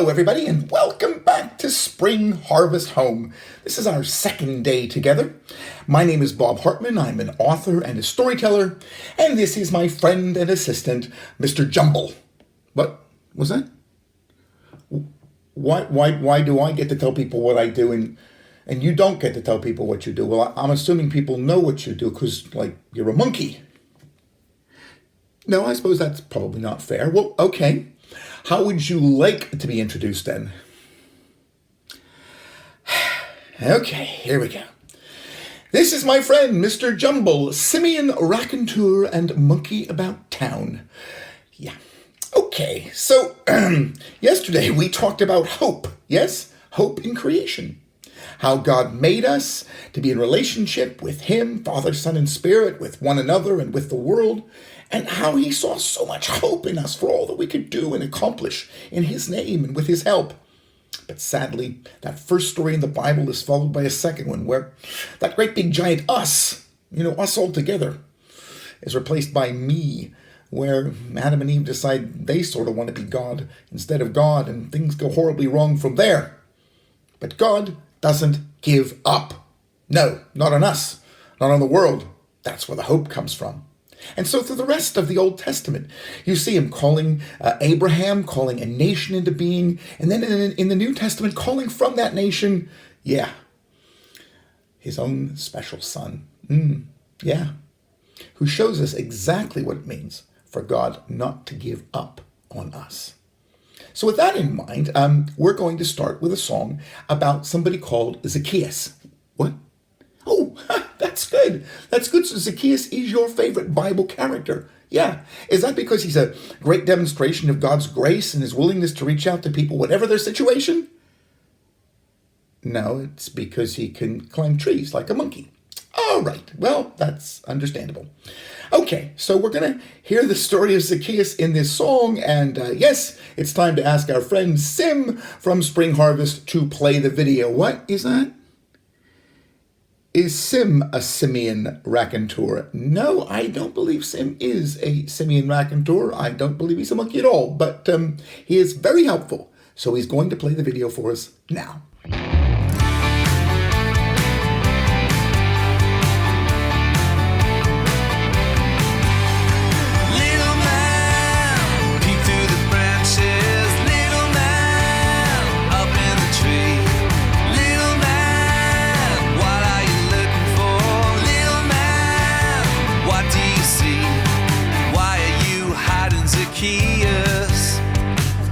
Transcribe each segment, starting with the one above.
Hello, everybody, and welcome back to Spring Harvest Home. This is our second day together. My name is Bob Hartman. I'm an author and a storyteller, and this is my friend and assistant, Mr. Jumble. What was that? Why do I get to tell people what I do and you don't get to tell people what you do? Well, I'm assuming people know what you do because, you're a monkey. No, I suppose that's probably not fair. Well, okay. How would you like to be introduced then? Okay, here we go. This is my friend, Mr. Jumble, simian, raconteur, and monkey about town. Yeah. Okay, so yesterday we talked about hope. Yes, hope in creation. How God made us to be in relationship with Him, Father, Son, and Spirit, with one another and with the world, and how He saw so much hope in us for all that we could do and accomplish in His name and with His help. But sadly, that first story in the Bible is followed by a second one where that great big giant us all together, is replaced by me, where Adam and Eve decide they sort of want to be God instead of God, and things go horribly wrong from there. But God doesn't give up. No, not on us, not on the world. That's where the hope comes from. And so through the rest of the Old Testament, you see Him calling Abraham, calling a nation into being, and then in the New Testament, calling from that nation, His own special Son. Who shows us exactly what it means for God not to give up on us. So with that in mind, we're going to start with a song about somebody called Zacchaeus. What? Oh, that's good. That's good. So Zacchaeus is your favorite Bible character. Yeah. Is that because he's a great demonstration of God's grace and His willingness to reach out to people, whatever their situation? No, it's because he can climb trees like a monkey. All right. Well, that's understandable. Okay, so we're going to hear the story of Zacchaeus in this song, and yes, it's time to ask our friend Sim from Spring Harvest to play the video. What is that? Is Sim a simian raconteur? No, I don't believe Sim is a simian raconteur. I don't believe he's a monkey at all, but he is very helpful, so he's going to play the video for us now.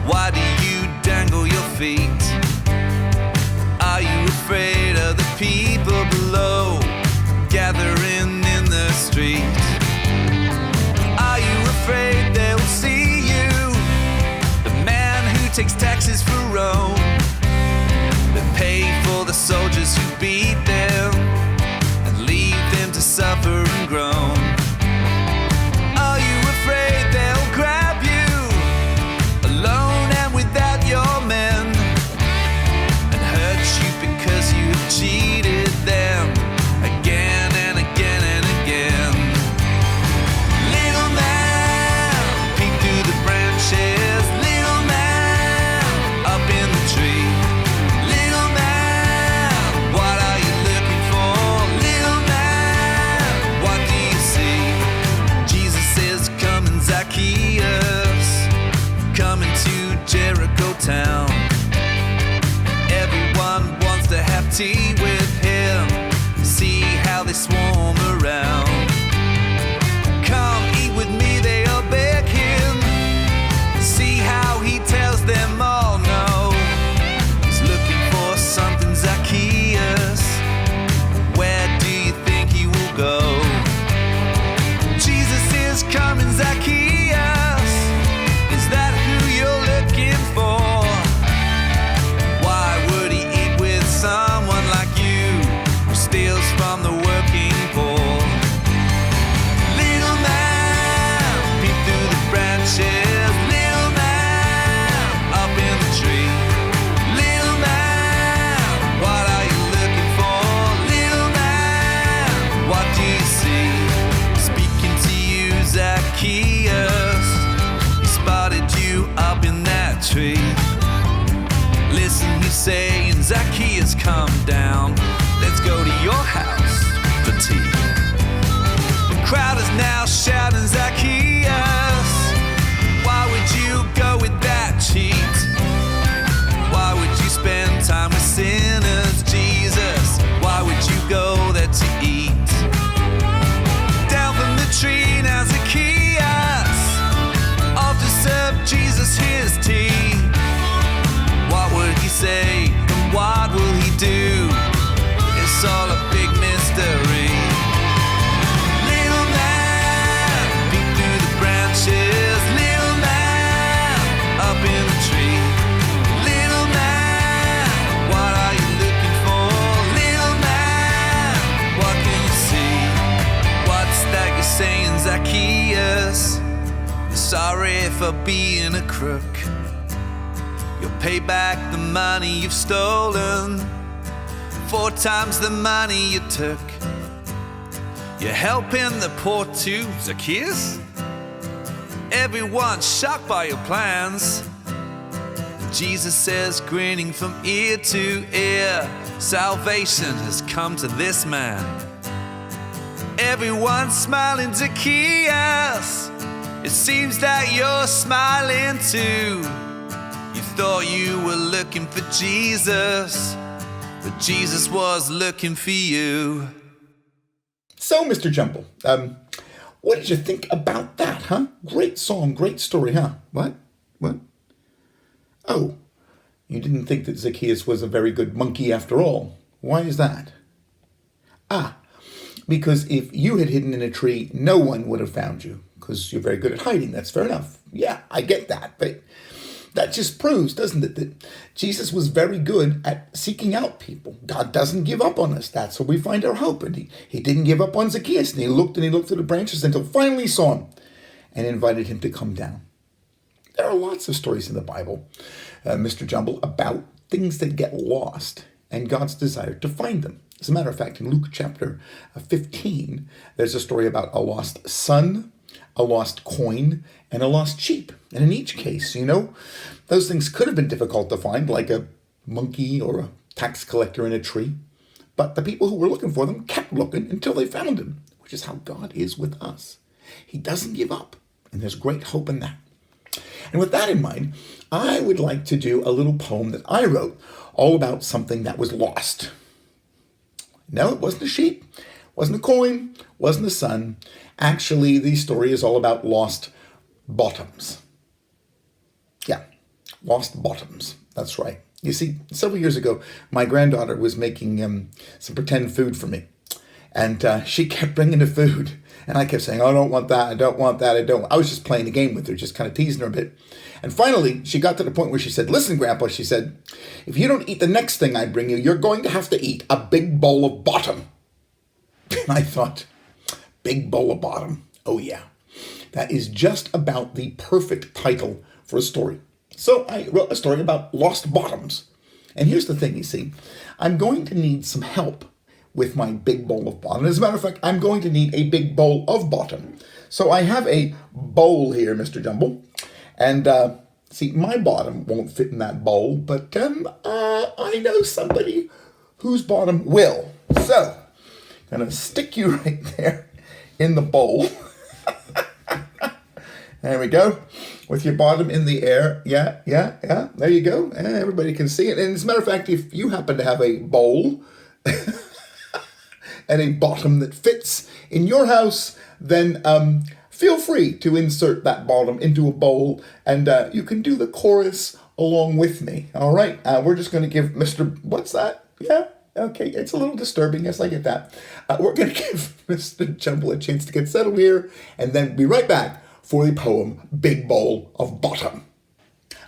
Why do you dangle your feet? Are you afraid of the people below gathering in the street? Are you afraid they will see you? The man who takes taxes for Rome, that pay for the soldiers who beat them and leave them to suffer and groan. Are you afraid they'll grab you alone and without your men and hurt you because you have cheated them again and again and again? Little man, peek through the branches. Little man, up in the tree. Little man, what are you looking for? Little man, what do you see? Jesus says, come and Zacchaeus, coming to Jericho town. Everyone wants to have tea with him. See how they swarm around. Come eat with me, they all beg him. See how he tells them all no. He's looking for something, Zacchaeus. Where do you think he will go? Jesus is coming, Zacchaeus. Is that who you're looking for? Why would he eat with someone like you? saying, Zacchaeus, come down. Let's go to your house for tea. The crowd is now shouting, Zacchaeus, why would you go with that cheat? Why would you spend time with sinners, Jesus? Why would you go there to eat? Down from the tree now Zacchaeus, off to serve Jesus his tea. What would he say and what will he do? It's all a big mystery. Little man, peek through the branches. Little man, up in the tree. Little man, what are you looking for? Little man, what can you see? What's that you're saying, Zacchaeus? You're sorry for being a crook. You'll pay back the money you've stolen, 4 times the money you took. You're helping the poor too, Zacchaeus? Everyone's shocked by your plans. Jesus says, grinning from ear to ear, salvation has come to this man. Everyone's smiling, Zacchaeus. It seems that you're smiling too. You thought you were looking for Jesus, but Jesus was looking for you. So, Mr. Jumble, what did you think about that, huh? Great song, great story, huh? What? Oh, you didn't think that Zacchaeus was a very good monkey after all. Why is that? Because if you had hidden in a tree, no one would have found you, because you're very good at hiding. That's fair enough. Yeah, I get that, but that just proves, doesn't it, that Jesus was very good at seeking out people. God doesn't give up on us. That's where we find our hope. And he didn't give up on Zacchaeus. And he looked at the branches until finally he saw him and invited him to come down. There are lots of stories in the Bible, Mr. Jumble, about things that get lost and God's desire to find them. As a matter of fact, in Luke chapter 15, there's a story about a lost son, a lost coin, and a lost sheep. And in each case, those things could have been difficult to find, like a monkey or a tax collector in a tree. But the people who were looking for them kept looking until they found him, which is how God is with us. He doesn't give up, and there's great hope in that. And with that in mind, I would like to do a little poem that I wrote all about something that was lost. No, it wasn't a sheep, wasn't a coin, wasn't a son. Actually, the story is all about lost bottoms. Yeah, lost bottoms. That's right. You see, several years ago, my granddaughter was making some pretend food for me. And she kept bringing the food. And I kept saying, I don't want that, I don't want that, I don't. I was just playing a game with her, just kind of teasing her a bit. And finally, she got to the point where she said, listen, Grandpa, she said, if you don't eat the next thing I bring you, you're going to have to eat a big bowl of bottom. And I thought, big bowl of bottom. Oh, yeah. That is just about the perfect title for a story. So I wrote a story about lost bottoms. And here's the thing, you see. I'm going to need some help with my big bowl of bottom. As a matter of fact, I'm going to need a big bowl of bottom. So I have a bowl here, Mr. Jumble. And see, my bottom won't fit in that bowl, but I know somebody whose bottom will. So I'm going to stick you right there in the bowl. There we go. With your bottom in the air. Yeah. There you go. Everybody can see it. And as a matter of fact, if you happen to have a bowl and a bottom that fits in your house, then feel free to insert that bottom into a bowl, and you can do the chorus along with me. All right, we're just going to give Mr. What's that? Yeah, okay, it's a little disturbing. Yes, I get that. We're going to give Mr. Jumble a chance to get settled here, and then be right back for the poem, Big Bowl of Bottom.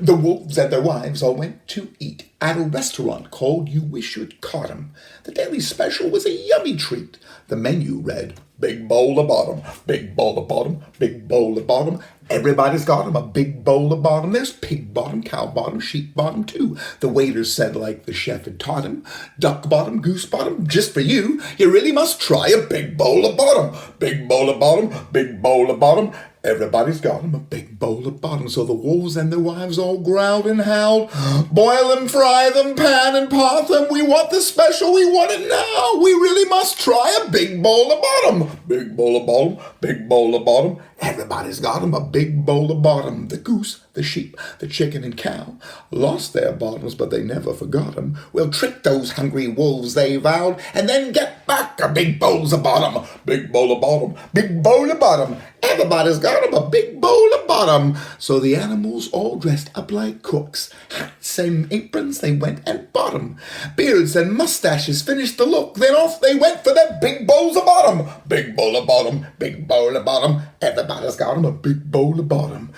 The wolves and their wives all went to eat at a restaurant called You Wish You'd Caught 'Em. The daily special was a yummy treat. The menu read, Big bowl of bottom, big bowl of bottom, big bowl of bottom. Everybody's got 'em a big bowl of bottom. There's pig bottom, cow bottom, sheep bottom too. The waiter said like the chef had taught him, duck bottom, goose bottom, just for you. You really must try a big bowl of bottom. Big bowl of bottom, big bowl of bottom. Everybody's got 'em a big bowl of bottom. So the wolves and their wives all growled and howled, boil and fry. fry them, pan and pot them. We want the special, we want it now. We really must try a big bowl of bottom. Big bowl of bottom, big bowl of bottom. Everybody's got 'em a big bowl of bottom. The goose, the sheep, the chicken and cow lost their bottoms, but they never forgot 'em. We'll trick those hungry wolves, they vowed, and then get back a big bowls of bottom. Big bowl of bottom, big bowl of bottom. Everybody's got 'em a big bowl of bottom. So the animals all dressed up like cooks, hats and aprons they went and bought 'em. Beards and mustaches finished the look, then off they went for their big bowls of bottom. Big bowl of bottom, big bowl of bottom. Everybody's got 'em a big bowl of bottom.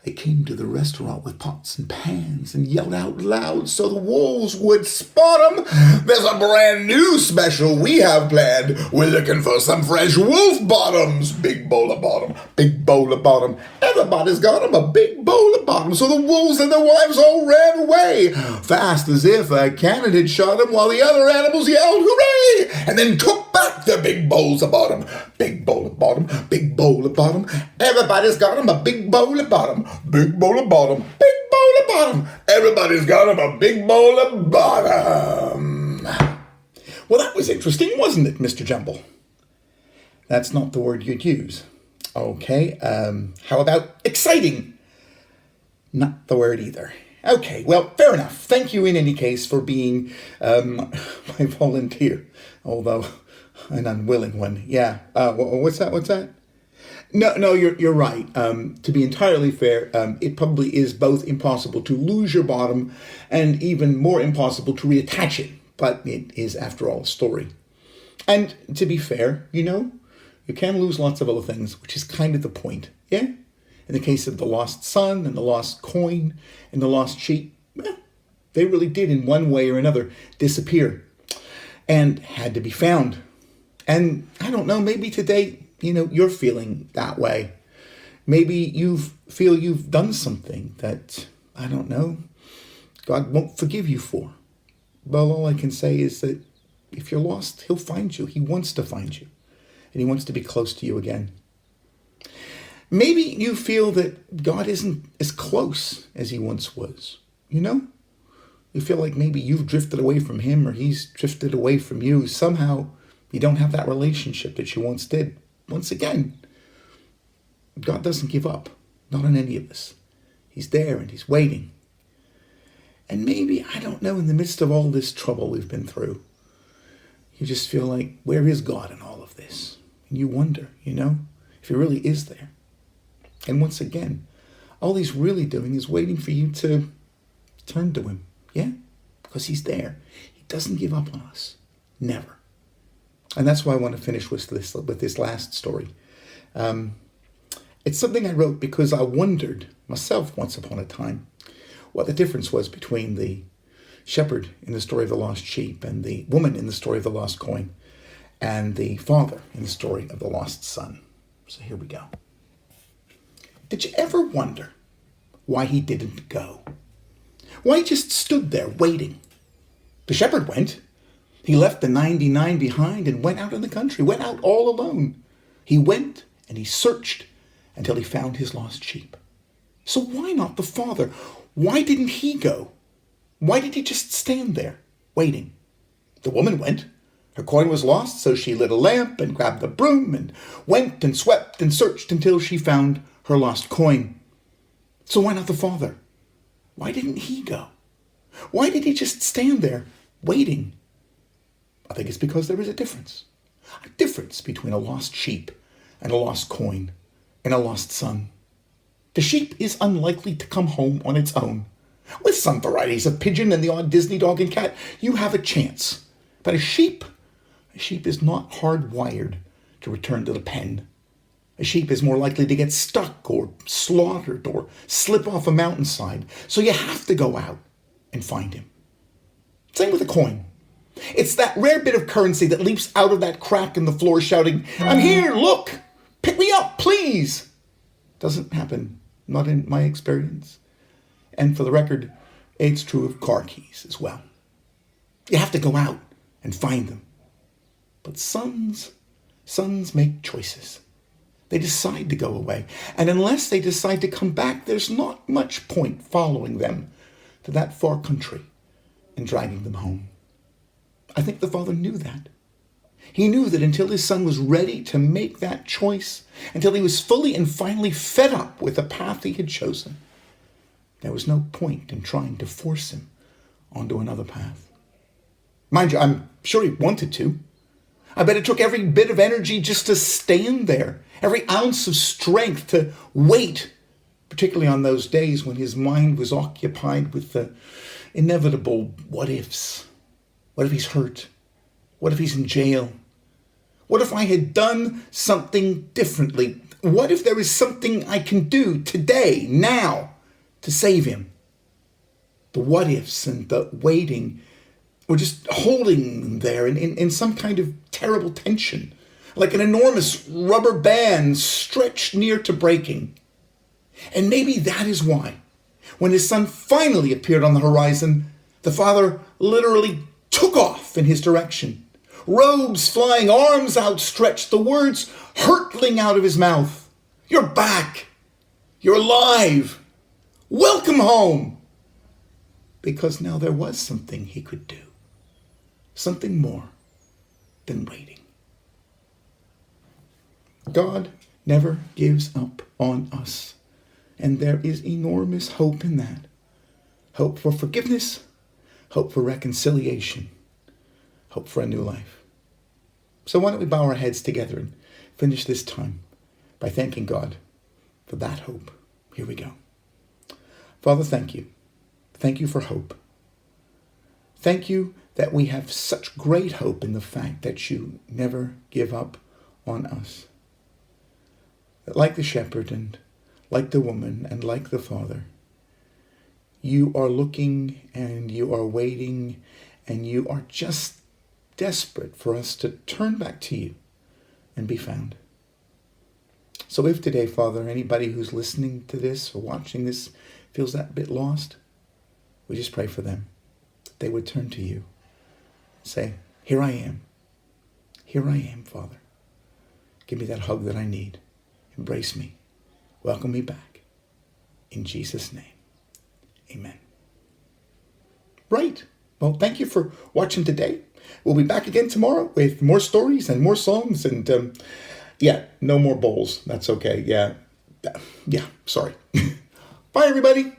They came to the restaurant with pots and pans and yelled out loud so the wolves would spot 'em. There's a brand new special we have planned. We're looking for some fresh wolf bottoms. Big bowl of bottom, big bowl of bottom. Everybody's got 'em a big bowl of bottom. So the wolves and their wives all ran away, fast as if a cannon had shot 'em, while the other animals yelled hooray, and then took back their big bowls of bottom. Big bowl of bottom, big bowl of bottom. Everybody's got 'em a big bowl of bottom. Big bowl of bottom, big bowl of bottom. Everybody's got 'em a big bowl of bottom. Well, that was interesting, wasn't it, Mr. Jumble? That's not the word you'd use. Okay, how about exciting? Not the word either. Okay, well, fair enough. Thank you in any case for being my volunteer, although an unwilling one. Yeah, what's that? No, you're right. To be entirely fair, it probably is both impossible to lose your bottom and even more impossible to reattach it. But it is, after all, a story. And to be fair, you can lose lots of other things, which is kind of the point, yeah? In the case of the lost son and the lost coin and the lost sheep, they really did, in one way or another, disappear and had to be found. And I don't know, maybe today, you're feeling that way. Maybe you feel you've done something that, I don't know, God won't forgive you for. Well, all I can say is that if you're lost, he'll find you. He wants to find you. And he wants to be close to you again. Maybe you feel that God isn't as close as he once was. You feel like maybe you've drifted away from him or he's drifted away from you. Somehow you don't have that relationship that you once did. Once again, God doesn't give up. Not on any of us. He's there and he's waiting. And maybe, I don't know, in the midst of all this trouble we've been through, you just feel like, where is God in all of this? And you wonder, if he really is there. And once again, all he's really doing is waiting for you to turn to him. Yeah? Because he's there. He doesn't give up on us. Never. And that's why I want to finish with this last story. It's something I wrote because I wondered myself once upon a time what the difference was between the shepherd in the story of the lost sheep and the woman in the story of the lost coin and the father in the story of the lost son. So here we go. Did you ever wonder why he didn't go? Why he just stood there waiting? The shepherd went. He left the 99 behind and went out in the country, went out all alone. He went and he searched until he found his lost sheep. So why not the father? Why didn't he go? Why did he just stand there, waiting? The woman went. Her coin was lost, so she lit a lamp and grabbed the broom and went and swept and searched until she found her lost coin. So why not the father? Why didn't he go? Why did he just stand there, waiting? I think it's because there is a difference. A difference between a lost sheep and a lost coin and a lost son. The sheep is unlikely to come home on its own. With some varieties of pigeon and the odd Disney dog and cat, you have a chance. But a sheep is not hardwired to return to the pen. A sheep is more likely to get stuck or slaughtered or slip off a mountainside. So you have to go out and find him. Same with a coin. It's that rare bit of currency that leaps out of that crack in the floor shouting, "I'm here, look! Pick me up, please!" Doesn't happen, not in my experience. And for the record, it's true of car keys as well. You have to go out and find them. But sons make choices. They decide to go away. And unless they decide to come back, there's not much point following them to that far country and dragging them home. I think the father knew that. He knew that until his son was ready to make that choice, until he was fully and finally fed up with the path he had chosen, there was no point in trying to force him onto another path. Mind you, I'm sure he wanted to. I bet it took every bit of energy just to stand there, every ounce of strength to wait, particularly on those days when his mind was occupied with the inevitable what-ifs. What if he's hurt? What if he's in jail? What if I had done something differently? What if there is something I can do today, now, to save him? The what-ifs and the waiting were just holding him there in some kind of terrible tension, like an enormous rubber band stretched near to breaking. And maybe that is why, when his son finally appeared on the horizon, the father literally took off in his direction. Robes flying, arms outstretched, the words hurtling out of his mouth. You're back. You're alive. Welcome home. Because now there was something he could do. Something more than waiting. God never gives up on us. And there is enormous hope in that. Hope for forgiveness. Hope for reconciliation. Hope for a new life. So why don't we bow our heads together and finish this time by thanking God for that hope. Here we go. Father, thank you. Thank you for hope. Thank you that we have such great hope in the fact that you never give up on us. That like the shepherd and like the woman and like the father, you are looking and you are waiting and you are just desperate for us to turn back to you and be found. So if today, Father, anybody who's listening to this or watching this feels that bit lost, we just pray for them. They would turn to you. Say, here I am. Here I am, Father. Give me that hug that I need. Embrace me. Welcome me back. In Jesus' name, amen. Right. Well, thank you for watching today. We'll be back again tomorrow with more stories and more songs and, no more bowls. That's okay. Yeah, sorry. Bye, everybody.